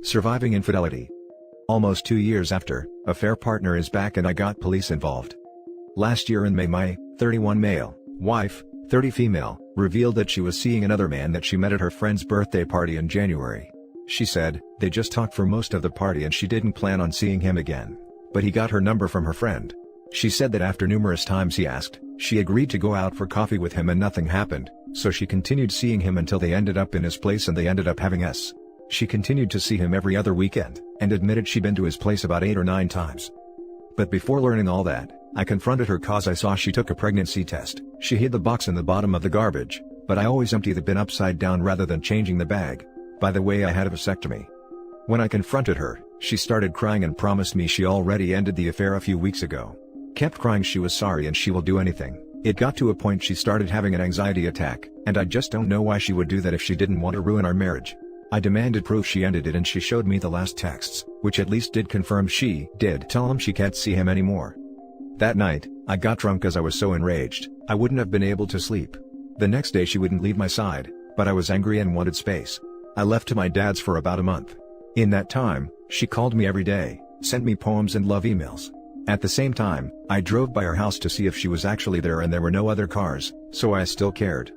Surviving infidelity. Almost 2 years after, affair partner is back and I got police involved. Last year in May, my 31 male wife, 30 female, revealed that she was seeing another man that she met at her friend's birthday party in January. She said, they just talked for most of the party and she didn't plan on seeing him again. But he got her number from her friend. She said that after numerous times he asked, she agreed to go out for coffee with him and nothing happened, so she continued seeing him until they ended up in his place and they ended up having us. She continued to see him every other weekend, and admitted she'd been to his place about 8 or 9 times. But before learning all that, I confronted her cause I saw she took a pregnancy test. She hid the box in the bottom of the garbage, but I always empty the bin upside down rather than changing the bag. By the way, I had a vasectomy. When I confronted her, she started crying and promised me she already ended the affair a few weeks ago. Kept crying she was sorry and she will do anything. It got to a point she started having an anxiety attack, and I just don't know why she would do that if she didn't want to ruin our marriage. I demanded proof she ended it and she showed me the last texts, which at least did confirm she did tell him she can't see him anymore. That night, I got drunk as I was so enraged, I wouldn't have been able to sleep. The next day she wouldn't leave my side, but I was angry and wanted space. I left to my dad's for about a month. In that time, she called me every day, sent me poems and love emails. At the same time, I drove by her house to see if she was actually there and there were no other cars, so I still cared.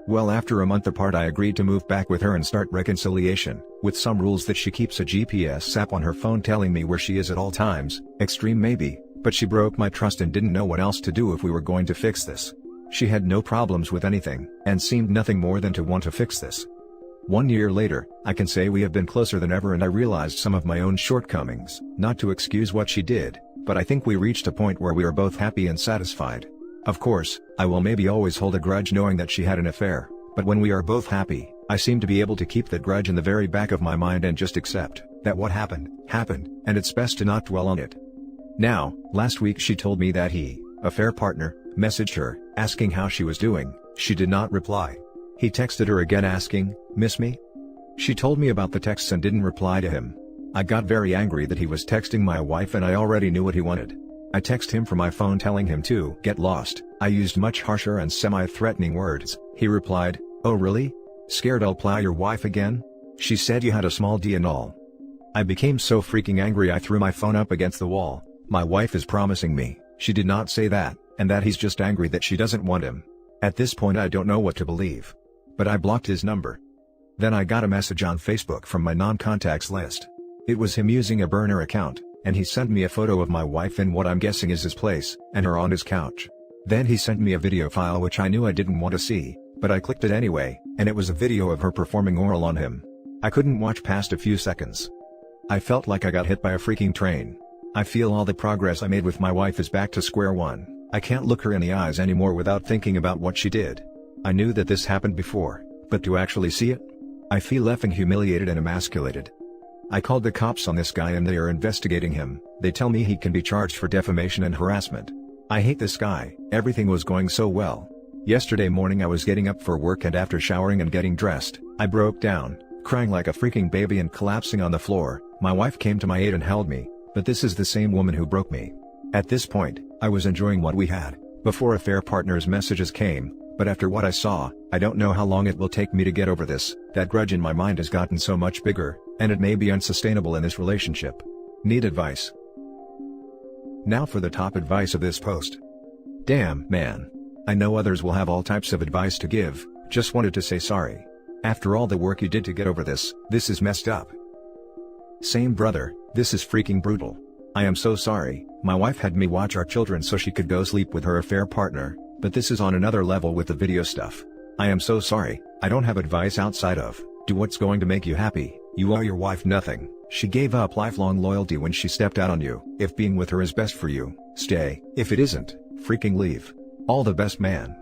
Well, after a month apart I agreed to move back with her and start reconciliation, with some rules that she keeps a GPS app on her phone telling me where she is at all times. Extreme maybe, but she broke my trust and didn't know what else to do if we were going to fix this. She had no problems with anything, and seemed nothing more than to want to fix this. 1 year later, I can say we have been closer than ever and I realized some of my own shortcomings, not to excuse what she did, but I think we reached a point where we are both happy and satisfied. Of course, I will maybe always hold a grudge knowing that she had an affair, but when we are both happy, I seem to be able to keep that grudge in the very back of my mind and just accept that what happened, happened, and it's best to not dwell on it. Now, last week she told me that he, affair partner, messaged her, asking how she was doing. She did not reply. He texted her again asking, "Miss me?" She told me about the texts and didn't reply to him. I got very angry that he was texting my wife and I already knew what he wanted. I texted him from my phone telling him to get lost. I used much harsher and semi-threatening words. He replied, "Oh really? Scared I'll plow your wife again? She said you had a small D and all." I became so freaking angry I threw my phone up against the wall. My wife is promising me, she did not say that, and that he's just angry that she doesn't want him. At this point I don't know what to believe. But I blocked his number. Then I got a message on Facebook from my non-contacts list. It was him using a burner account, and he sent me a photo of my wife in what I'm guessing is his place, and her on his couch. Then he sent me a video file which I knew I didn't want to see, but I clicked it anyway, and it was a video of her performing oral on him. I couldn't watch past a few seconds. I felt like I got hit by a freaking train. I feel all the progress I made with my wife is back to square one. I can't look her in the eyes anymore without thinking about what she did. I knew that this happened before, but to actually see it? I feel effing humiliated and emasculated. I called the cops on this guy and they are investigating him. They tell me he can be charged for defamation and harassment. I hate this guy. Everything was going so well. Yesterday morning I was getting up for work and after showering and getting dressed, I broke down, crying like a freaking baby and collapsing on the floor. My wife came to my aid and held me, but this is the same woman who broke me. At this point, I was enjoying what we had, before affair partner's messages came, but after what I saw, I don't know how long it will take me to get over this. That grudge in my mind has gotten so much bigger, and it may be unsustainable in this relationship. Need advice. Now for the top advice of this post. Damn, man. I know others will have all types of advice to give, just wanted to say sorry. After all the work you did to get over this is messed up. Same brother, this is freaking brutal. I am so sorry. My wife had me watch our children so she could go sleep with her affair partner, but this is on another level with the video stuff. I am so sorry. I don't have advice outside of, do what's going to make you happy. You owe your wife nothing. She gave up lifelong loyalty when she stepped out on you. If being with her is best for you, stay. If it isn't, freaking leave. All the best, man.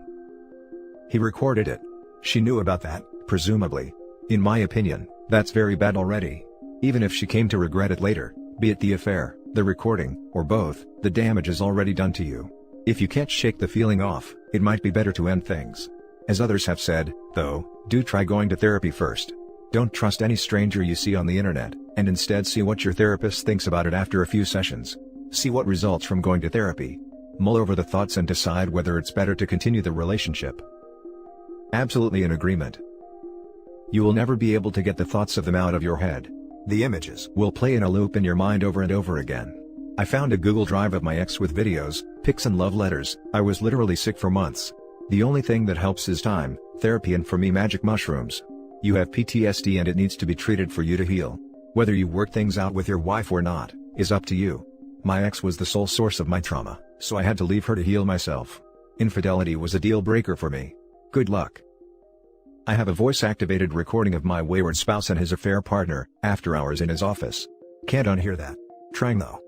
He recorded it. She knew about that, presumably. In my opinion, that's very bad already. Even if she came to regret it later, be it the affair, the recording, or both, the damage is already done to you. If you can't shake the feeling off, it might be better to end things. As others have said, though, do try going to therapy first. Don't trust any stranger you see on the internet, and instead see what your therapist thinks about it after a few sessions. See what results from going to therapy. Mull over the thoughts and decide whether it's better to continue the relationship. Absolutely in agreement. You will never be able to get the thoughts of them out of your head. The images will play in a loop in your mind over and over again. I found a Google Drive of my ex with videos, pics and love letters. I was literally sick for months. The only thing that helps is time, therapy and for me magic mushrooms. You have PTSD and it needs to be treated for you to heal. Whether you work things out with your wife or not, is up to you. My ex was the sole source of my trauma, so I had to leave her to heal myself. Infidelity was a deal breaker for me. Good luck. I have a voice-activated recording of my wayward spouse and his affair partner, after hours in his office. Can't unhear that. Trying though.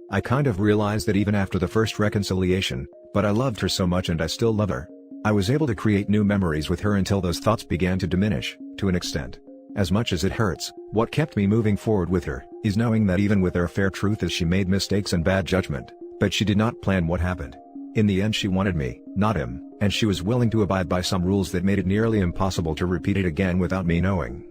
I kind of realized that even after the first reconciliation, but I loved her so much and I still love her. I was able to create new memories with her until those thoughts began to diminish, to an extent. As much as it hurts, what kept me moving forward with her, is knowing that even with their affair truth is she made mistakes and bad judgment, but she did not plan what happened. In the end she wanted me, not him, and she was willing to abide by some rules that made it nearly impossible to repeat it again without me knowing.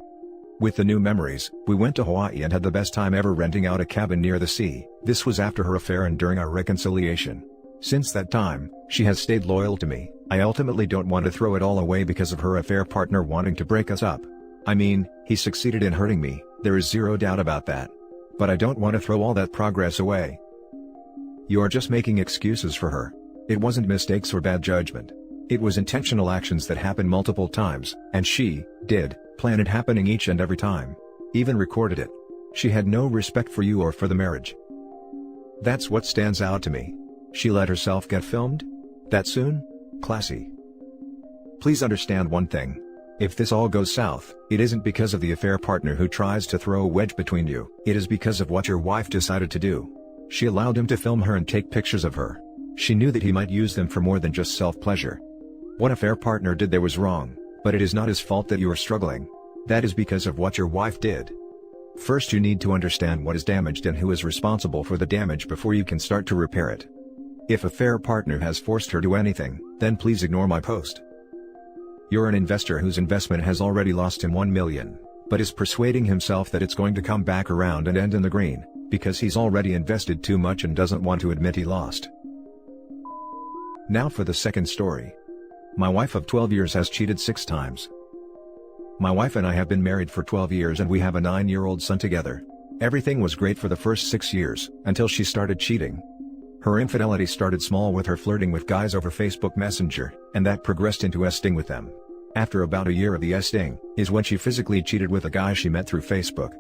With the new memories, we went to Hawaii and had the best time ever renting out a cabin near the sea. This was after her affair and during our reconciliation. Since that time, she has stayed loyal to me. I ultimately don't want to throw it all away because of her affair partner wanting to break us up. I mean, he succeeded in hurting me, there is zero doubt about that. But I don't want to throw all that progress away. You are just making excuses for her. It wasn't mistakes or bad judgment. It was intentional actions that happened multiple times, and she did plan it happening each and every time. Even recorded it. She had no respect for you or for the marriage. That's what stands out to me. She let herself get filmed? That soon? Classy. Please understand one thing. If this all goes south, it isn't because of the affair partner who tries to throw a wedge between you, it is because of what your wife decided to do. She allowed him to film her and take pictures of her. She knew that he might use them for more than just self-pleasure. What affair partner did there was wrong, but it is not his fault that you are struggling. That is because of what your wife did. First you need to understand what is damaged and who is responsible for the damage before you can start to repair it. If affair partner has forced her to anything, then please ignore my post. You're an investor whose investment has already lost him $1 million, but is persuading himself that it's going to come back around and end in the green, because he's already invested too much and doesn't want to admit he lost. Now for the second story. My wife of 12 years has cheated 6 times. My wife and I have been married for 12 years and we have a 9-year-old son together. Everything was great for the first 6 years, until she started cheating. Her infidelity started small with her flirting with guys over Facebook Messenger, and that progressed into esting with them. After about a year of the esting, is when she physically cheated with a guy she met through Facebook.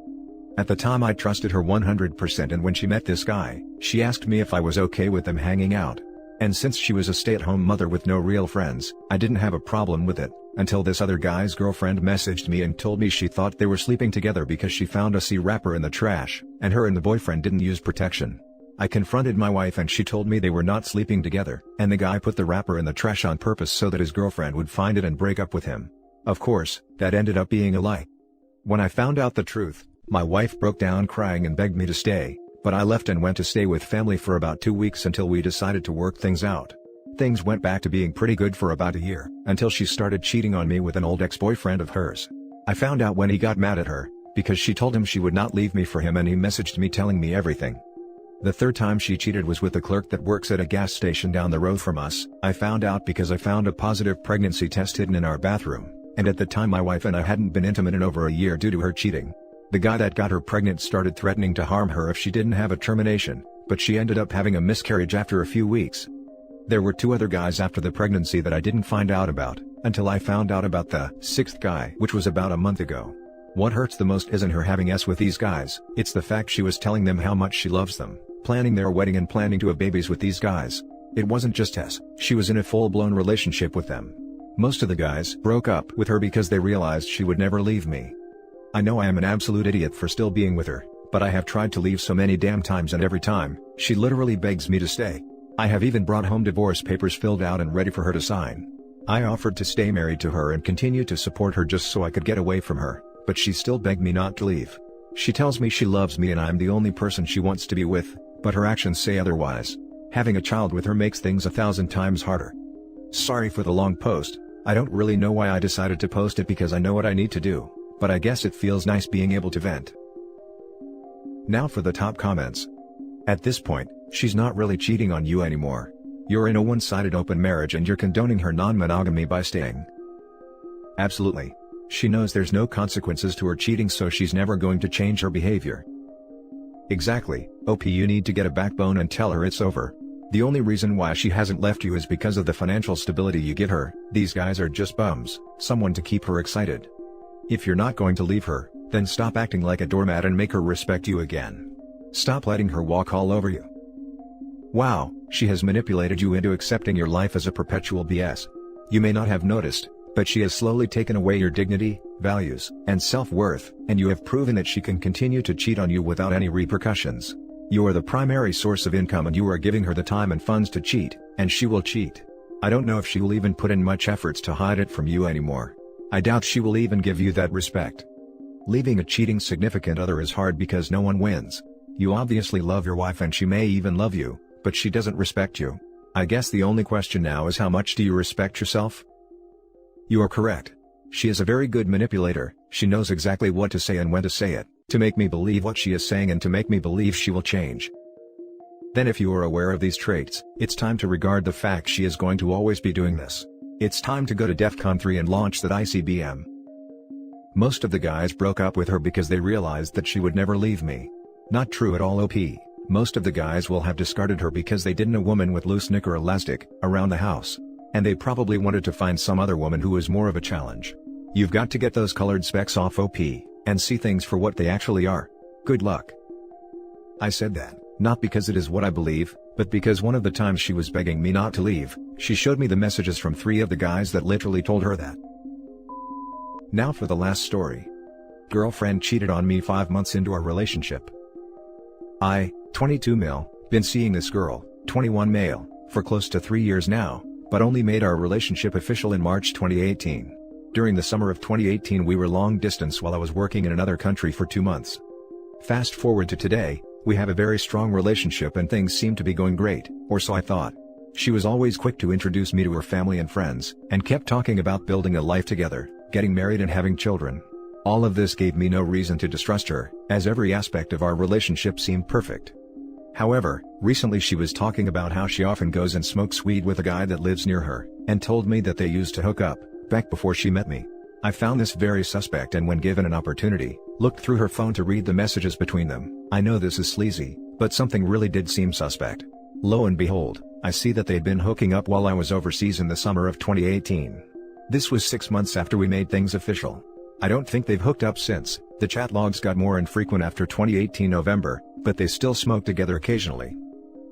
At the time I trusted her 100% and when she met this guy, she asked me if I was okay with them hanging out. And since she was a stay-at-home mother with no real friends, I didn't have a problem with it, until this other guy's girlfriend messaged me and told me she thought they were sleeping together because she found a C-wrapper in the trash, and her and the boyfriend didn't use protection. I confronted my wife and she told me they were not sleeping together, and the guy put the wrapper in the trash on purpose so that his girlfriend would find it and break up with him. Of course, that ended up being a lie. When I found out the truth, my wife broke down crying and begged me to stay, but I left and went to stay with family for about 2 weeks until we decided to work things out. Things went back to being pretty good for about a year, until she started cheating on me with an old ex-boyfriend of hers. I found out when he got mad at her, because she told him she would not leave me for him and he messaged me telling me everything. The third time she cheated was with a clerk that works at a gas station down the road from us. I found out because I found a positive pregnancy test hidden in our bathroom, and at the time my wife and I hadn't been intimate in over a year due to her cheating. The guy that got her pregnant started threatening to harm her if she didn't have a termination, but she ended up having a miscarriage after a few weeks. There were 2 other guys after the pregnancy that I didn't find out about, until I found out about the 6th guy, which was about a month ago. What hurts the most isn't her having sex with these guys, it's the fact she was telling them how much she loves them, planning their wedding and planning to have babies with these guys. It wasn't just sex, she was in a full-blown relationship with them. Most of the guys broke up with her because they realized she would never leave me. I know I am an absolute idiot for still being with her, but I have tried to leave so many damn times and every time, she literally begs me to stay. I have even brought home divorce papers filled out and ready for her to sign. I offered to stay married to her and continue to support her just so I could get away from her, but she still begged me not to leave. She tells me she loves me and I'm the only person she wants to be with, but her actions say otherwise. Having a child with her makes things 1,000 times harder. Sorry for the long post, I don't really know why I decided to post it because I know what I need to do, but I guess it feels nice being able to vent. Now for the top comments. At this point, she's not really cheating on you anymore. You're in a one-sided open marriage and you're condoning her non-monogamy by staying. Absolutely. She knows there's no consequences to her cheating, so she's never going to change her behavior. Exactly, OP, you need to get a backbone and tell her it's over. The only reason why she hasn't left you is because of the financial stability you give her. These guys are just bums, someone to keep her excited. If you're not going to leave her, then stop acting like a doormat and make her respect you again. Stop letting her walk all over you. Wow, she has manipulated you into accepting your life as a perpetual BS. You may not have noticed, but she has slowly taken away your dignity, values, and self-worth, and you have proven that she can continue to cheat on you without any repercussions. You are the primary source of income and you are giving her the time and funds to cheat, and she will cheat. I don't know if she will even put in much efforts to hide it from you anymore. I doubt she will even give you that respect. Leaving a cheating significant other is hard because no one wins. You obviously love your wife and she may even love you, but she doesn't respect you. I guess the only question now is, how much do you respect yourself? You are correct. She is a very good manipulator. She knows exactly what to say and when to say it, to make me believe what she is saying and to make me believe she will change. Then if you are aware of these traits, it's time to regard the fact she is going to always be doing this. It's time to go to DEFCON 3 and launch that ICBM. Most of the guys broke up with her because they realized that she would never leave me. Not true at all, OP. Most of the guys will have discarded her because they didn't want a woman with loose knicker elastic around the house. And they probably wanted to find some other woman who was more of a challenge. You've got to get those colored specks off, OP, and see things for what they actually are. Good luck. I said that, not because it is what I believe, but because one of the times she was begging me not to leave, she showed me the messages from 3 of the guys that literally told her that. Now for the last story. Girlfriend cheated on me 5 months into our relationship. I, 22 male, been seeing this girl, 21 male, for close to 3 years now, but only made our relationship official in March 2018. During the summer of 2018 we were long distance while I was working in another country for 2 months. Fast forward to today, we have a very strong relationship and things seem to be going great, or so I thought. She was always quick to introduce me to her family and friends, and kept talking about building a life together, getting married and having children. All of this gave me no reason to distrust her, as every aspect of our relationship seemed perfect. However, recently she was talking about how she often goes and smokes weed with a guy that lives near her, and told me that they used to hook up, back before she met me. I found this very suspect and when given an opportunity, looked through her phone to read the messages between them. I know this is sleazy, but something really did seem suspect. Lo and behold, I see that they'd been hooking up while I was overseas in the summer of 2018. This was 6 months after we made things official. I don't think they've hooked up since. The chat logs got more infrequent after 2018 November, but they still smoke together occasionally.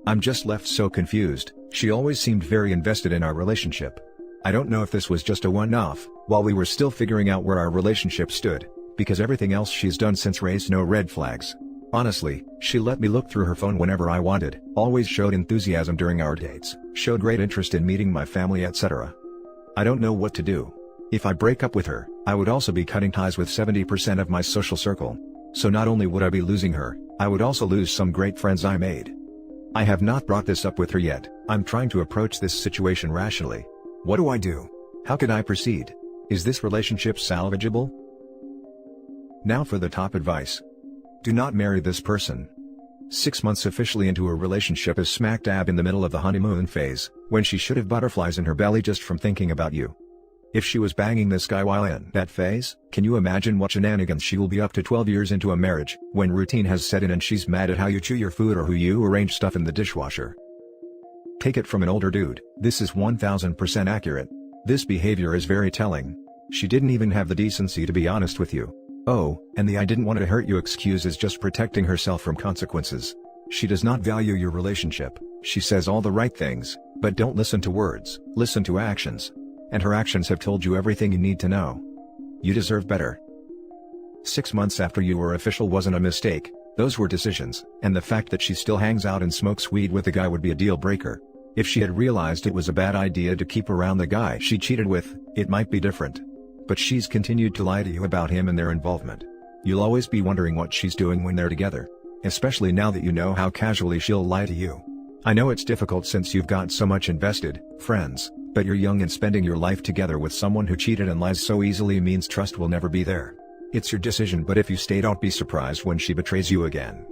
I'm just left so confused. She always seemed very invested in our relationship. I don't know if this was just a one-off, while we were still figuring out where our relationship stood, because everything else she's done since raised no red flags. Honestly, she let me look through her phone whenever I wanted, always showed enthusiasm during our dates, showed great interest in meeting my family, etc. I don't know what to do. If I break up with her, I would also be cutting ties with 70% of my social circle. So not only would I be losing her, I would also lose some great friends I made. I have not brought this up with her yet. I'm trying to approach this situation rationally. What do I do? How can I proceed? Is this relationship salvageable? Now for the top advice. Do not marry this person. 6 months officially into a relationship is smack dab in the middle of the honeymoon phase, when she should have butterflies in her belly just from thinking about you. If she was banging this guy while in that phase, can you imagine what shenanigans she will be up to 12 years into a marriage, when routine has set in and she's mad at how you chew your food or who you arrange stuff in the dishwasher? Take it from an older dude, this is 1000% accurate. This behavior is very telling. She didn't even have the decency to be honest with you. Oh, and the "I didn't want to hurt you" excuse is just protecting herself from consequences. She does not value your relationship. She says all the right things, but don't listen to words, listen to actions. And her actions have told you everything you need to know. You deserve better. 6 months after you were official wasn't a mistake, those were decisions, and the fact that she still hangs out and smokes weed with the guy would be a deal breaker. If she had realized it was a bad idea to keep around the guy she cheated with, it might be different. But she's continued to lie to you about him and their involvement. You'll always be wondering what she's doing when they're together. Especially now that you know how casually she'll lie to you. I know it's difficult since you've got so much invested, friends. But you're young and spending your life together with someone who cheated and lies so easily means trust will never be there. It's your decision, but if you stay, don't be surprised when she betrays you again.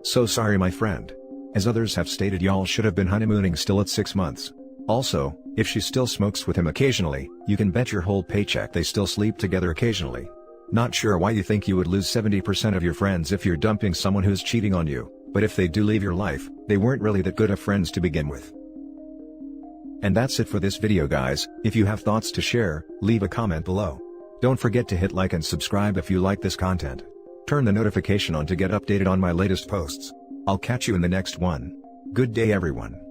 So sorry, my friend. As others have stated, y'all should have been honeymooning still at 6 months. Also, if she still smokes with him occasionally, you can bet your whole paycheck they still sleep together occasionally. Not sure why you think you would lose 70% of your friends if you're dumping someone who's cheating on you, but if they do leave your life, they weren't really that good of friends to begin with. And that's it for this video guys. If you have thoughts to share, leave a comment below. Don't forget to hit like and subscribe if you like this content. Turn the notification on to get updated on my latest posts. I'll catch you in the next one. Good day everyone.